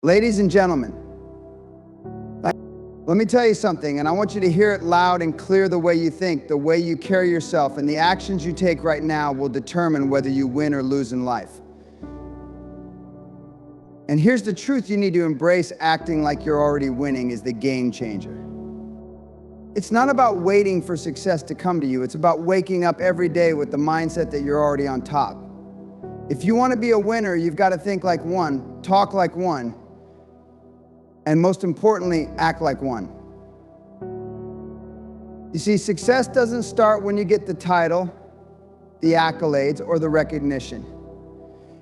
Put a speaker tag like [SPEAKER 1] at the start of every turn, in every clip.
[SPEAKER 1] Ladies and gentlemen, let me tell you something, and I want you to hear it loud and clear. The way you think, the way you carry yourself, and the actions you take right now will determine whether you win or lose in life. And here's the truth you need to embrace: acting like you're already winning is the game changer. It's not about waiting for success to come to you. It's about waking up every day with the mindset that you're already on top. If you want to be a winner, you've got to think like one, talk like one, and most importantly, act like one. You see, success doesn't start when you get the title, the accolades, or the recognition.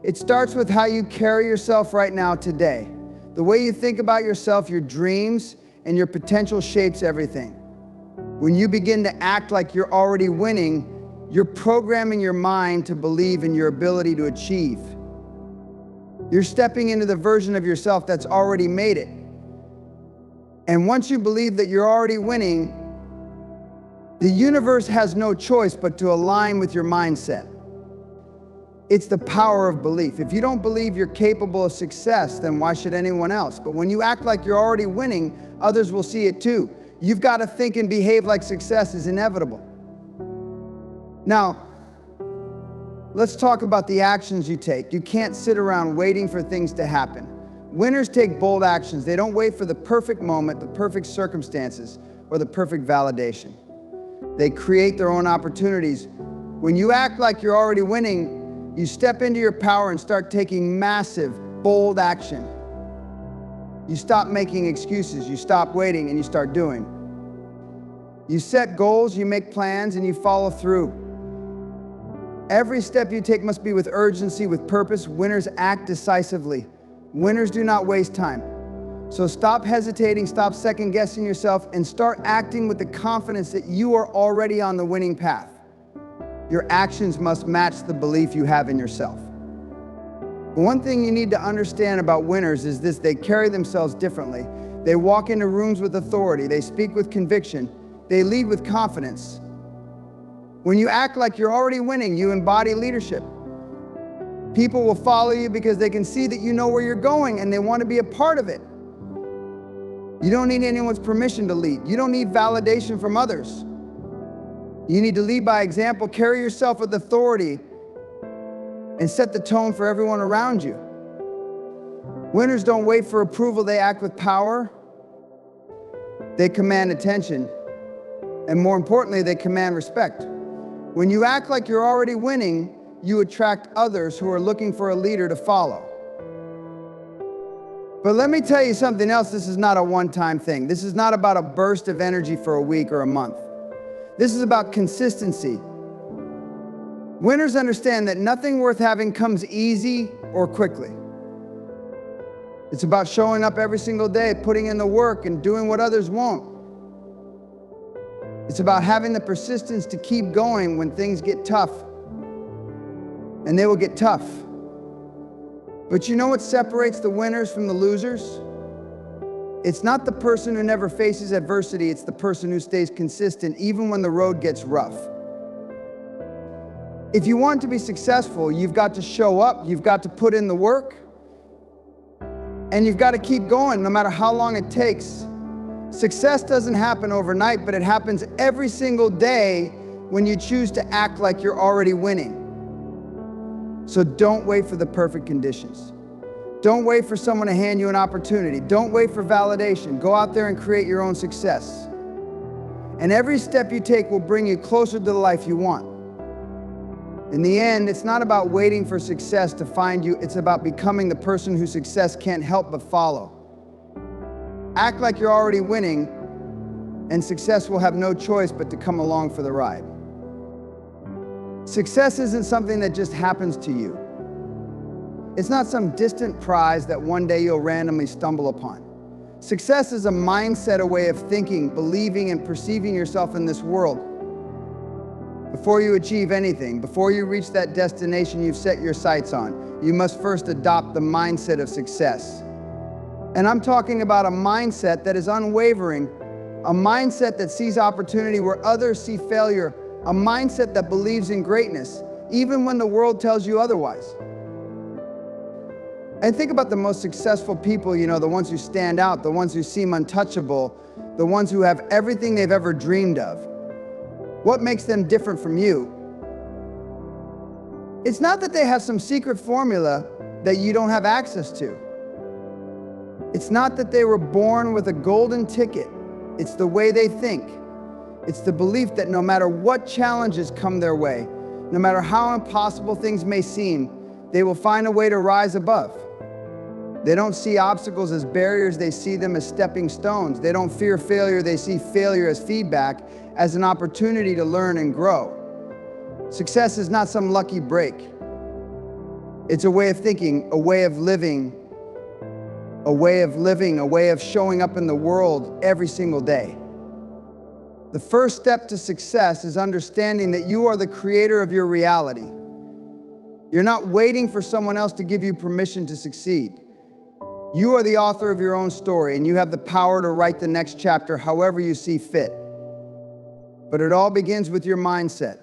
[SPEAKER 1] It starts with how you carry yourself right now today. The way you think about yourself, your dreams, and your potential shapes everything. When you begin to act like you're already winning, you're programming your mind to believe in your ability to achieve. You're stepping into the version of yourself that's already made it. And once you believe that you're already winning, the universe has no choice but to align with your mindset. It's the power of belief. If you don't believe you're capable of success, then why should anyone else? But when you act like you're already winning, others will see it too. You've got to think and behave like success is inevitable. Now, let's talk about the actions you take. You can't sit around waiting for things to happen. Winners take bold actions. They don't wait for the perfect moment, the perfect circumstances, or the perfect validation. They create their own opportunities. When you act like you're already winning, you step into your power and start taking massive, bold action. You stop making excuses, you stop waiting, and you start doing. You set goals, you make plans, and you follow through. Every step you take must be with urgency, with purpose. Winners act decisively. Winners do not waste time. So stop hesitating, stop second-guessing yourself, and start acting with the confidence that you are already on the winning path. Your actions must match the belief you have in yourself. One thing you need to understand about winners is this: they carry themselves differently. They walk into rooms with authority. They speak with conviction. They lead with confidence. When you act like you're already winning, you embody leadership. People will follow you because they can see that you know where you're going and they want to be a part of it. You don't need anyone's permission to lead. You don't need validation from others. You need to lead by example. Carry yourself with authority and set the tone for everyone around you. Winners don't wait for approval. They act with power. They command attention. And more importantly, they command respect. When you act like you're already winning, you attract others who are looking for a leader to follow. But let me tell you something else. This is not a one-time thing. This is not about a burst of energy for a week or a month. This is about consistency. Winners understand that nothing worth having comes easy or quickly. It's about showing up every single day, putting in the work, and doing what others won't. It's about having the persistence to keep going when things get tough. And they will get tough. But you know what separates the winners from the losers? It's not the person who never faces adversity. It's the person who stays consistent even when the road gets rough. If you want to be successful, you've got to show up, you've got to put in the work, and you've got to keep going no matter how long it takes. Success doesn't happen overnight, but it happens every single day when you choose to act like you're already winning. So don't wait for the perfect conditions. Don't wait for someone to hand you an opportunity. Don't wait for validation. Go out there and create your own success. And every step you take will bring you closer to the life you want. In the end, it's not about waiting for success to find you. It's about becoming the person whose success can't help but follow. Act like you're already winning, and success will have no choice but to come along for the ride. Success isn't something that just happens to you. It's not some distant prize that one day you'll randomly stumble upon. Success is a mindset, a way of thinking, believing, and perceiving yourself in this world. Before you achieve anything, before you reach that destination you've set your sights on, you must first adopt the mindset of success. And I'm talking about a mindset that is unwavering, a mindset that sees opportunity where others see failure, a mindset that believes in greatness, even when the world tells you otherwise. And think about the most successful people, the ones who stand out, the ones who seem untouchable, the ones who have everything they've ever dreamed of. What makes them different from you? It's not that they have some secret formula that you don't have access to. It's not that they were born with a golden ticket. It's the way they think. It's the belief that no matter what challenges come their way, no matter how impossible things may seem, they will find a way to rise above. They don't see obstacles as barriers, they see them as stepping stones. They don't fear failure, they see failure as feedback, as an opportunity to learn and grow. Success is not some lucky break. It's a way of thinking, a way of living, a way of showing up in the world every single day. The first step to success is understanding that you are the creator of your reality. You're not waiting for someone else to give you permission to succeed. You are the author of your own story, and you have the power to write the next chapter however you see fit. But it all begins with your mindset.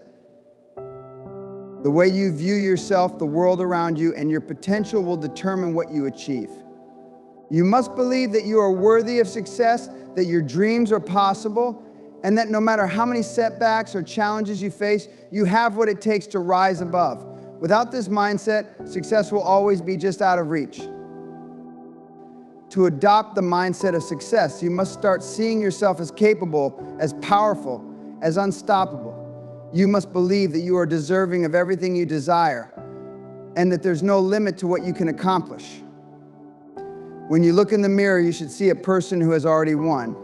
[SPEAKER 1] The way you view yourself, the world around you, and your potential will determine what you achieve. You must believe that you are worthy of success, that your dreams are possible, and that no matter how many setbacks or challenges you face, you have what it takes to rise above. Without this mindset, success will always be just out of reach. To adopt the mindset of success, you must start seeing yourself as capable, as powerful, as unstoppable. You must believe that you are deserving of everything you desire, and that there's no limit to what you can accomplish. When you look in the mirror, you should see a person who has already won.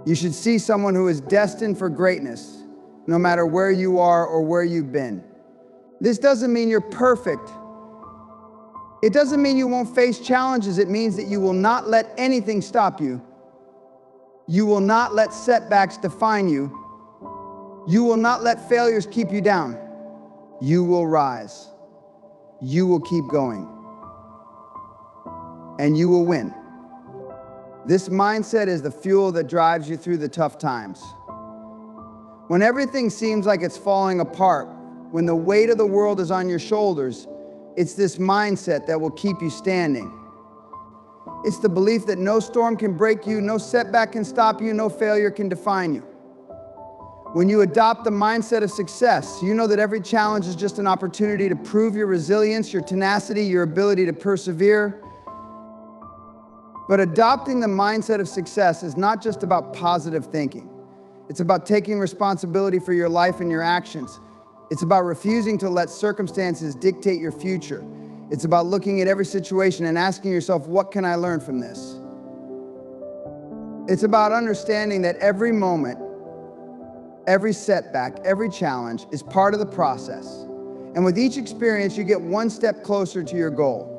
[SPEAKER 1] You should see someone who is destined for greatness, no matter where you are or where you've been. This doesn't mean you're perfect. It doesn't mean you won't face challenges. It means that you will not let anything stop you. You will not let setbacks define you. You will not let failures keep you down. You will rise. You will keep going. And you will win. This mindset is the fuel that drives you through the tough times. When everything seems like it's falling apart, when the weight of the world is on your shoulders, it's this mindset that will keep you standing. It's the belief that no storm can break you, no setback can stop you, no failure can define you. When you adopt the mindset of success, you know that every challenge is just an opportunity to prove your resilience, your tenacity, your ability to persevere. But adopting the mindset of success is not just about positive thinking. It's about taking responsibility for your life and your actions. It's about refusing to let circumstances dictate your future. It's about looking at every situation and asking yourself, what can I learn from this? It's about understanding that every moment, every setback, every challenge is part of the process. And with each experience, you get one step closer to your goal.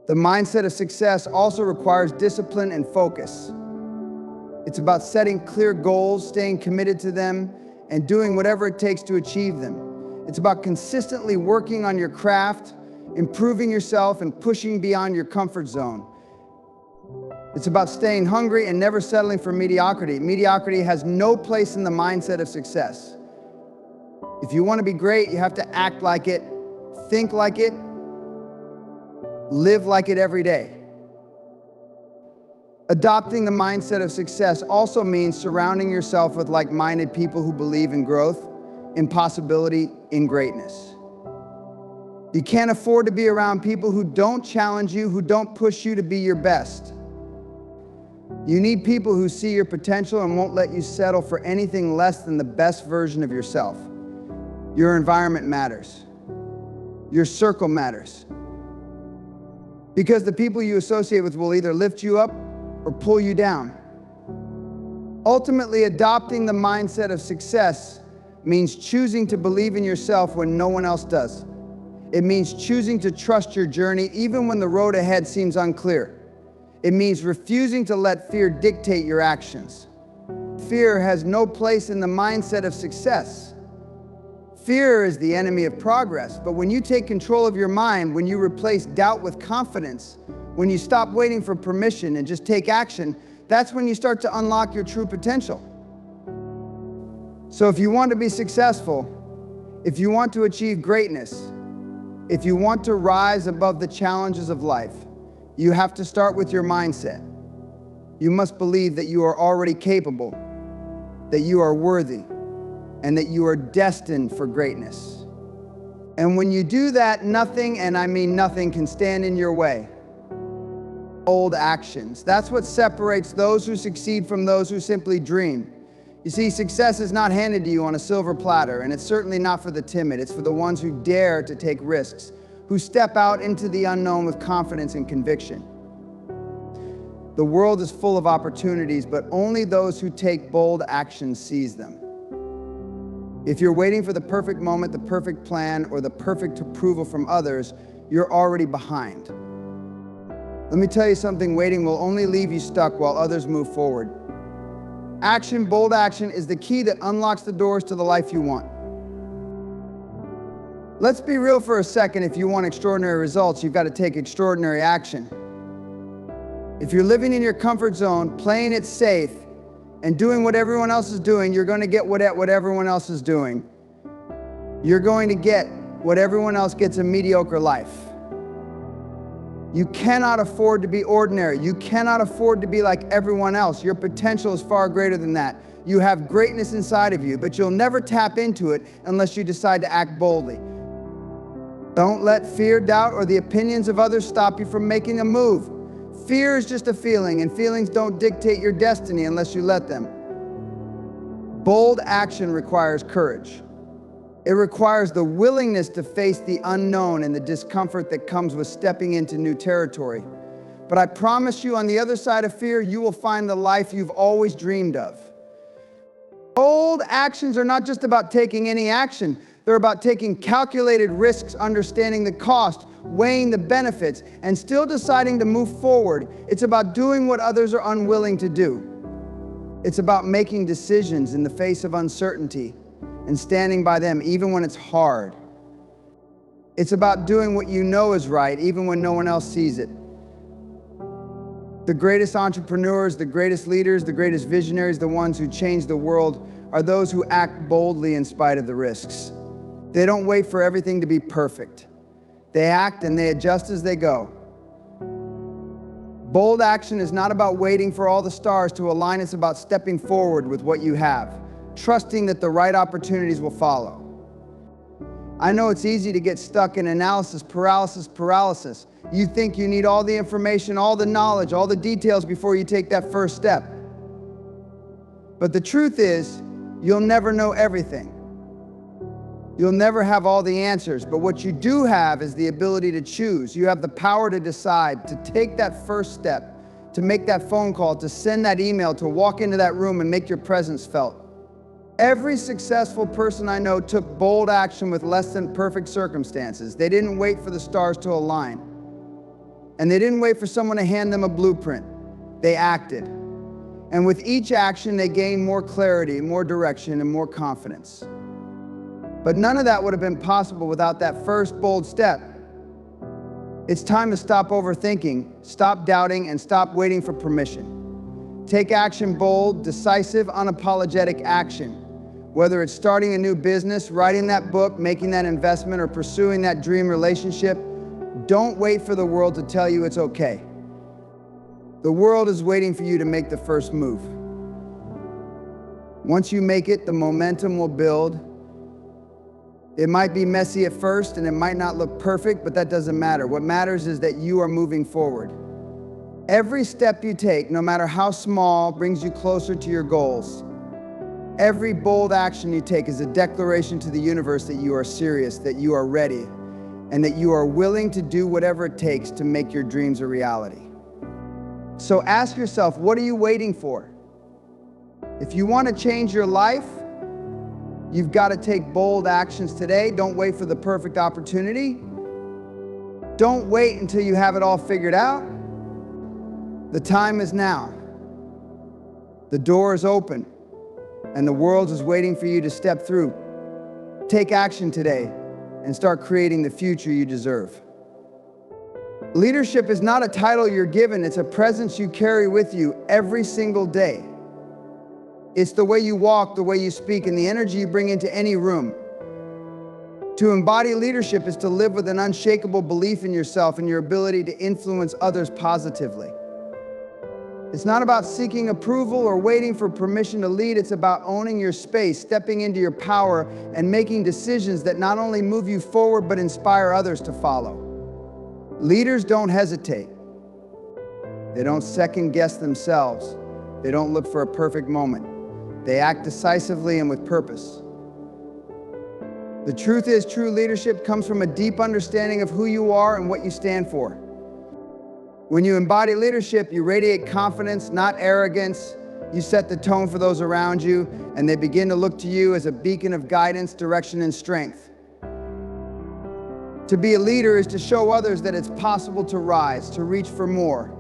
[SPEAKER 1] The mindset of success also requires discipline and focus. It's about setting clear goals, staying committed to them, and doing whatever it takes to achieve them. It's about consistently working on your craft, improving yourself, and pushing beyond your comfort zone. It's about staying hungry and never settling for mediocrity. Mediocrity has no place in the mindset of success. If you want to be great, you have to act like it, think like it, live like it every day. Adopting the mindset of success also means surrounding yourself with like-minded people who believe in growth, in possibility, in greatness. You can't afford to be around people who don't challenge you, who don't push you to be your best. You need people who see your potential and won't let you settle for anything less than the best version of yourself. Your environment matters. Your circle matters. Because the people you associate with will either lift you up or pull you down. Ultimately, adopting the mindset of success means choosing to believe in yourself when no one else does. It means choosing to trust your journey even when the road ahead seems unclear. It means refusing to let fear dictate your actions. Fear has no place in the mindset of success. Fear is the enemy of progress, but when you take control of your mind, when you replace doubt with confidence, when you stop waiting for permission and just take action, that's when you start to unlock your true potential. So if you want to be successful, if you want to achieve greatness, If you want to rise above the challenges of life, you have to start with your mindset. You must believe that you are already capable, that you are worthy, and that you are destined for greatness. And when you do that, nothing, and I mean nothing, can stand in your way. Bold actions. That's what separates those who succeed from those who simply dream. You see, success is not handed to you on a silver platter, and it's certainly not for the timid. It's for the ones who dare to take risks, who step out into the unknown with confidence and conviction. The world is full of opportunities, but only those who take bold actions seize them. If you're waiting for the perfect moment, the perfect plan, or the perfect approval from others, you're already behind. Let me tell you something, waiting will only leave you stuck while others move forward. Action, bold action, is the key that unlocks the doors to the life you want. Let's be real for a second. If you want extraordinary results, you've got to take extraordinary action. If you're living in your comfort zone, playing it safe, and doing what everyone else is doing, you're going to get what everyone else is doing. You're going to get what everyone else gets, a mediocre life. You cannot afford to be ordinary. You cannot afford to be like everyone else. Your potential is far greater than that. You have greatness inside of you, but you'll never tap into it unless you decide to act boldly. Don't let fear, doubt, or the opinions of others stop you from making a move. Fear is just a feeling, and feelings don't dictate your destiny unless you let them. Bold action requires courage. It requires the willingness to face the unknown and the discomfort that comes with stepping into new territory. But I promise you, on the other side of fear, you will find the life you've always dreamed of. Bold actions are not just about taking any action. They're about taking calculated risks, understanding the cost, weighing the benefits, and still deciding to move forward. It's about doing what others are unwilling to do. It's about making decisions in the face of uncertainty and standing by them even when it's hard. It's about doing what you know is right even when no one else sees it. The greatest entrepreneurs, the greatest leaders, the greatest visionaries, the ones who change the world, are those who act boldly in spite of the risks. They don't wait for everything to be perfect. They act and they adjust as they go. Bold action is not about waiting for all the stars to align. It's about stepping forward with what you have, trusting that the right opportunities will follow. I know it's easy to get stuck in analysis paralysis. You think you need all the information, all the knowledge, all the details before you take that first step. But the truth is, you'll never know everything. You'll never have all the answers, but what you do have is the ability to choose. You have the power to decide, to take that first step, to make that phone call, to send that email, to walk into that room and make your presence felt. Every successful person I know took bold action with less than perfect circumstances. They didn't wait for the stars to align. And they didn't wait for someone to hand them a blueprint. They acted. And with each action, they gained more clarity, more direction, and more confidence. But none of that would have been possible without that first bold step. It's time to stop overthinking, stop doubting, and stop waiting for permission. Take action, bold, decisive, unapologetic action. Whether it's starting a new business, writing that book, making that investment, or pursuing that dream relationship, don't wait for the world to tell you it's okay. The world is waiting for you to make the first move. Once you make it, the momentum will build. It might be messy at first and it might not look perfect, but that doesn't matter. What matters is that you are moving forward. Every step you take, no matter how small, brings you closer to your goals. Every bold action you take is a declaration to the universe that you are serious, that you are ready, and that you are willing to do whatever it takes to make your dreams a reality. So ask yourself, what are you waiting for? If you want to change your life, you've got to take bold actions today. Don't wait for the perfect opportunity. Don't wait until you have it all figured out. The time is now. The door is open, and the world is waiting for you to step through. Take action today and start creating the future you deserve. Leadership is not a title you're given, it's a presence you carry with you every single day. It's the way you walk, the way you speak, and the energy you bring into any room. To embody leadership is to live with an unshakable belief in yourself and your ability to influence others positively. It's not about seeking approval or waiting for permission to lead. It's about owning your space, stepping into your power, and making decisions that not only move you forward but inspire others to follow. Leaders don't hesitate. They don't second guess themselves. They don't look for a perfect moment. They act decisively and with purpose. The truth is, true leadership comes from a deep understanding of who you are and what you stand for. When you embody leadership, you radiate confidence, not arrogance. You set the tone for those around you, and they begin to look to you as a beacon of guidance, direction, and strength. To be a leader is to show others that it's possible to rise, to reach for more,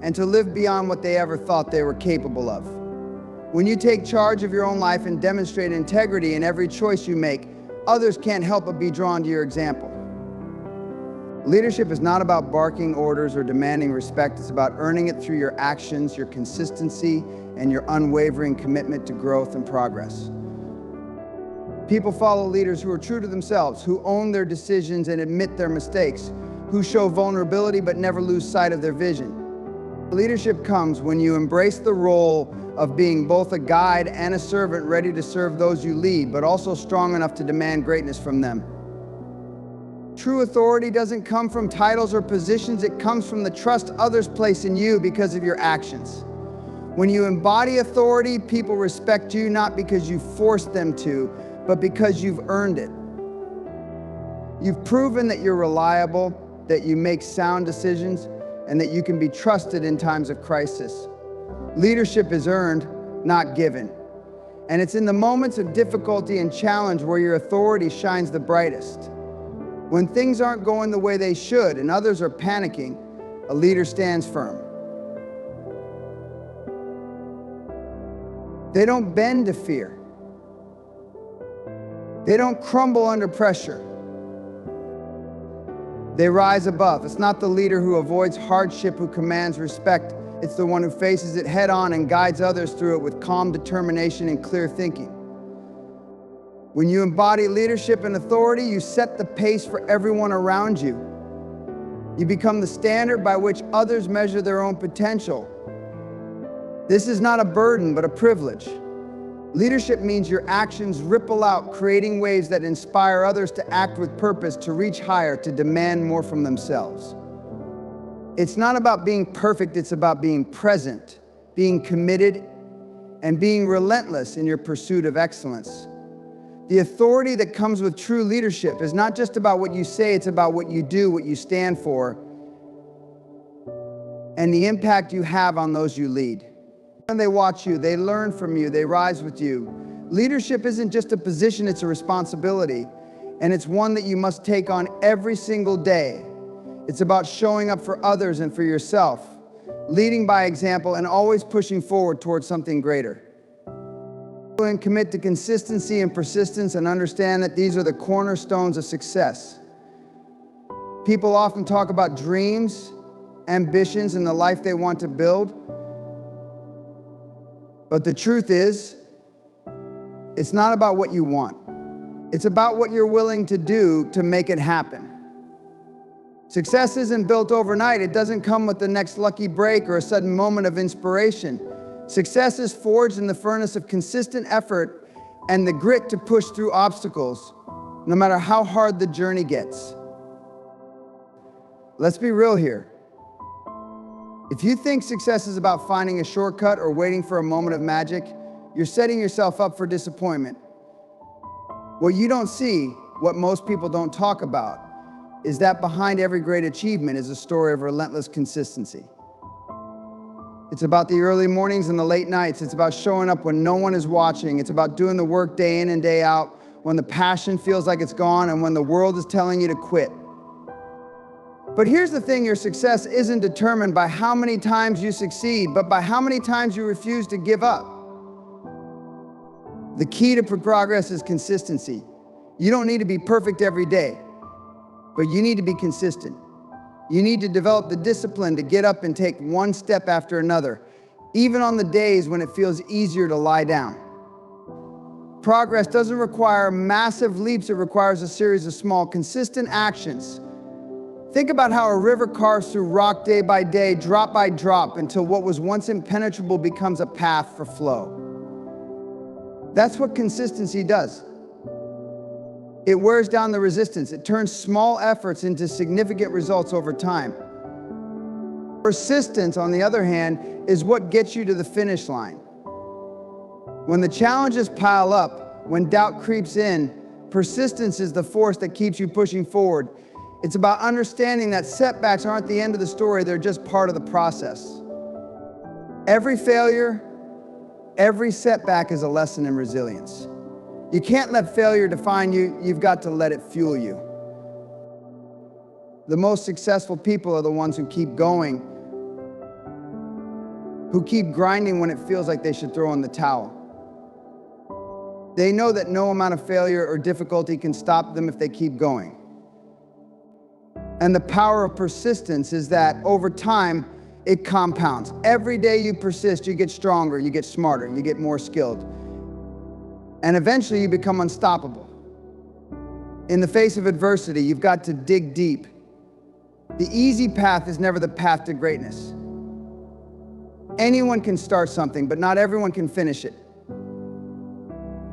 [SPEAKER 1] and to live beyond what they ever thought they were capable of. When you take charge of your own life and demonstrate integrity in every choice you make, others can't help but be drawn to your example. Leadership is not about barking orders or demanding respect. It's about earning it through your actions, your consistency, and your unwavering commitment to growth and progress. People follow leaders who are true to themselves, who own their decisions and admit their mistakes, who show vulnerability but never lose sight of their vision. Leadership comes when you embrace the role of being both a guide and a servant, ready to serve those you lead, but also strong enough to demand greatness from them. True authority doesn't come from titles or positions. It comes from the trust others place in you because of your actions. When you embody authority, people respect you not because you forced them to, but because you've earned it. You've proven that you're reliable, that you make sound decisions, and that you can be trusted in times of crisis. Leadership is earned, not given. And it's in the moments of difficulty and challenge where your authority shines the brightest. When things aren't going the way they should and others are panicking, a leader stands firm. They don't bend to fear. They don't crumble under pressure. They rise above. It's not the leader who avoids hardship who commands respect. It's the one who faces it head on and guides others through it with calm determination and clear thinking. When you embody leadership and authority, you set the pace for everyone around you. You become the standard by which others measure their own potential. This is not a burden, but a privilege. Leadership means your actions ripple out, creating waves that inspire others to act with purpose, to reach higher, to demand more from themselves. It's not about being perfect, it's about being present, being committed, and being relentless in your pursuit of excellence. The authority that comes with true leadership is not just about what you say, it's about what you do, what you stand for, and the impact you have on those you lead. When they watch you, they learn from you, they rise with you. Leadership isn't just a position, it's a responsibility, and it's one that you must take on every single day. It's about showing up for others and for yourself, leading by example and always pushing forward towards something greater. And commit to consistency and persistence and understand that these are the cornerstones of success. People often talk about dreams, ambitions, and the life they want to build. But the truth is, it's not about what you want. It's about what you're willing to do to make it happen. Success isn't built overnight. It doesn't come with the next lucky break or a sudden moment of inspiration. Success is forged in the furnace of consistent effort and the grit to push through obstacles, no matter how hard the journey gets. Let's be real here. If you think success is about finding a shortcut or waiting for a moment of magic, you're setting yourself up for disappointment. What you don't see, what most people don't talk about, is that behind every great achievement is a story of relentless consistency. It's about the early mornings and the late nights. It's about showing up when no one is watching. It's about doing the work day in and day out, when the passion feels like it's gone and when the world is telling you to quit. But here's the thing, your success isn't determined by how many times you succeed, but by how many times you refuse to give up. The key to progress is consistency. You don't need to be perfect every day, but you need to be consistent. You need to develop the discipline to get up and take one step after another, even on the days when it feels easier to lie down. Progress doesn't require massive leaps, it requires a series of small, consistent actions. Think about how a river carves through rock day by day, drop by drop, until what was once impenetrable becomes a path for flow. That's what consistency does. It wears down the resistance. It turns small efforts into significant results over time. Persistence, on the other hand, is what gets you to the finish line. When the challenges pile up, when doubt creeps in, persistence is the force that keeps you pushing forward. It's about understanding that setbacks aren't the end of the story, they're just part of the process. Every failure, every setback is a lesson in resilience. You can't let failure define you, you've got to let it fuel you. The most successful people are the ones who keep going, who keep grinding when it feels like they should throw in the towel. They know that no amount of failure or difficulty can stop them if they keep going. And the power of persistence is that over time, it compounds. Every day you persist, you get stronger, you get smarter, you get more skilled. And eventually you become unstoppable. In the face of adversity, you've got to dig deep. The easy path is never the path to greatness. Anyone can start something, but not everyone can finish it.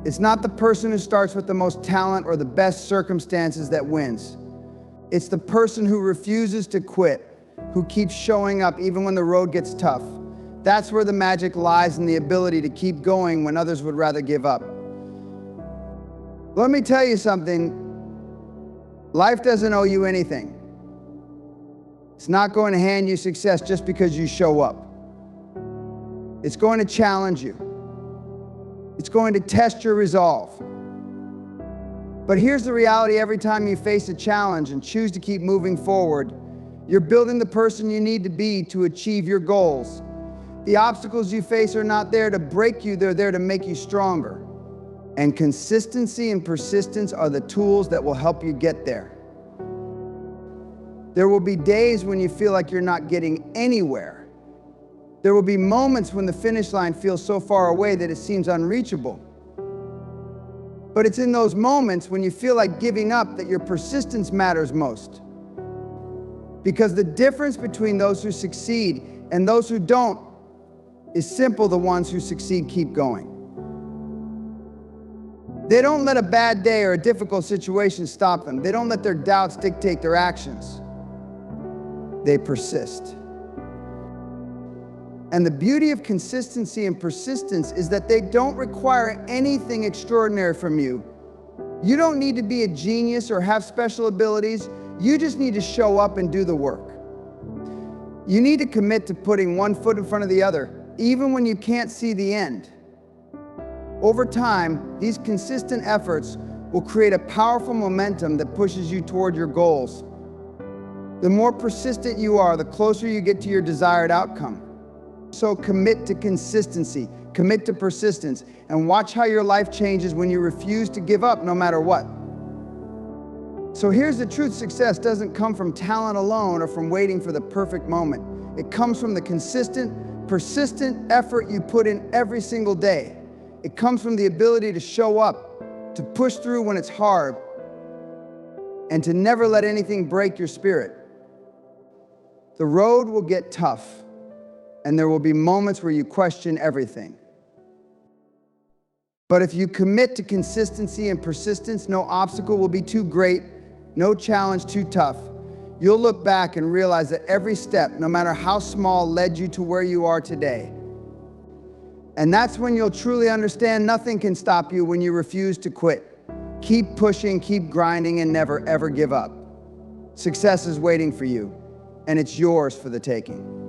[SPEAKER 1] It's not the person who starts with the most talent or the best circumstances that wins. It's the person who refuses to quit, who keeps showing up even when the road gets tough. That's where the magic lies, in the ability to keep going when others would rather give up. Let me tell you something. Life doesn't owe you anything. It's not going to hand you success just because you show up. It's going to challenge you. It's going to test your resolve. But here's the reality: every time you face a challenge and choose to keep moving forward, you're building the person you need to be to achieve your goals. The obstacles you face are not there to break you, they're there to make you stronger. And consistency and persistence are the tools that will help you get there. There will be days when you feel like you're not getting anywhere. There will be moments when the finish line feels so far away that it seems unreachable. But it's in those moments when you feel like giving up that your persistence matters most. Because the difference between those who succeed and those who don't is simple: the ones who succeed keep going. They don't let a bad day or a difficult situation stop them. They don't let their doubts dictate their actions. They persist. And the beauty of consistency and persistence is that they don't require anything extraordinary from you. You don't need to be a genius or have special abilities. You just need to show up and do the work. You need to commit to putting one foot in front of the other, even when you can't see the end. Over time, these consistent efforts will create a powerful momentum that pushes you toward your goals. The more persistent you are, the closer you get to your desired outcome. So commit to consistency, commit to persistence, and watch how your life changes when you refuse to give up no matter what. So here's the truth: success doesn't come from talent alone or from waiting for the perfect moment. It comes from the consistent, persistent effort you put in every single day. It comes from the ability to show up, to push through when it's hard, and to never let anything break your spirit. The road will get tough, and there will be moments where you question everything. But if you commit to consistency and persistence, no obstacle will be too great, no challenge too tough. You'll look back and realize that every step, no matter how small, led you to where you are today. And that's when you'll truly understand nothing can stop you when you refuse to quit. Keep pushing, keep grinding, and never ever give up. Success is waiting for you, and it's yours for the taking.